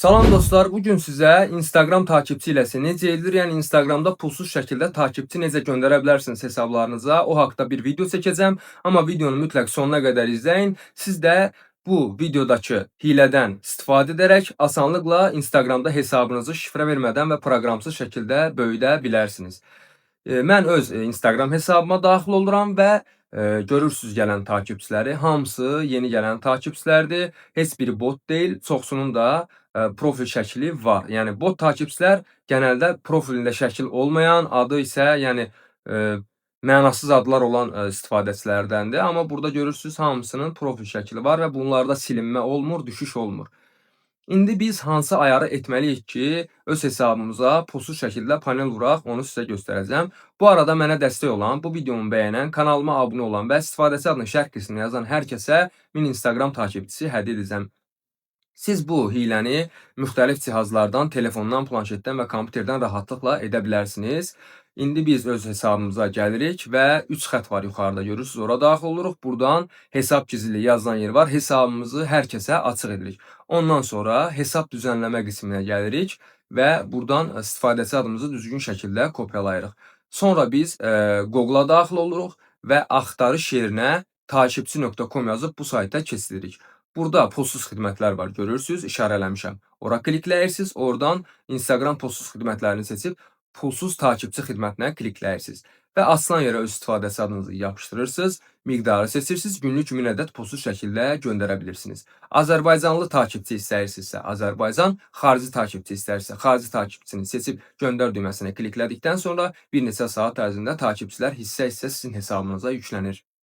Salam dostlar, bugün sizə Instagram takipçi hiləsi necə edilir? Yəni Instagramda pulsuz şəkildə takipçi necə göndərə bilərsiniz hesablarınıza? O haqda bir video çəkəcəm. Amma videonu mütləq sonuna qədər izləyin. Siz də bu videodakı hilədən istifadə edərək asanlıqla Instagramda hesabınızı şifrə vermədən və proqramsız şəkildə böyüdə bilərsiniz. Mən öz Instagram hesabıma daxil oluram və görürsüz gələn takipçiləri. Hamısı yeni gələn takipçilərdir. Heç biri bot deyil, çoxsunun da profil şəkli var. Yəni bot takipçilər genəldə profilində şəkil olmayan, adı isə yəni mənasız adlar olan istifadəçilərdəndir. Amma burada görürsüz hamısının profil şəkli var və bunlarda silinmə olmur, düşüş olmur. İndi biz hansı ayarı etməliyik ki, öz hesabımıza pulsuz şəkildə panel vuraq, onu sizə göstərəcəm. Bu arada mənə dəstək olan, bu videomu bəyənən, kanalıma abunə olan və istifadəçi adını şərh qisminə yazan hər kəsə 1000 Instagram takipçisi hədiyyə edəcəm. Siz bu hiləni müxtəlif cihazlardan, telefondan, planşetdən və kompüterdən rahatlıqla edə bilərsiniz. İndi biz öz hesabımıza gəlirik və 3 xətt var yuxarıda görürsüz. Ora daxil oluruq. Buradan hesab gizliliyi yazılan yer var. Hesabımızı hər kəsə açıq edirik. Ondan sonra hesab düzənləmə qisminə gəlirik və buradan istifadəçi adımızı düzgün şəkildə kopyalayırıq. Sonra biz Google-a daxil oluruq və axtarış yerinə takipçi.com yazıb bu sayta keçirik. Burada pulsuz xidmətlər var, görürsüz, işarələmişəm. Ora klikləyirsiniz, oradan Instagram pulsuz xidmətlərini seçib pulsuz takipçi xidmətinə klikləyirsiniz. Və açılan yerə öz istifadəçi adınızı yapışdırırsınız, miqdarı seçirsiniz, günlük 1000 ədəd pulsuz şəkildə göndərə bilirsiniz. Azərbaycanlı takipçi istəyirsinizsə Azərbaycan, xarici takipçi istəyirsə xarici takipçini seçib göndər düyməsinə kliklədikdən sonra bir neçə saat ərzində takipçilər hissə-hissə sizin hesabınıza yüklənir.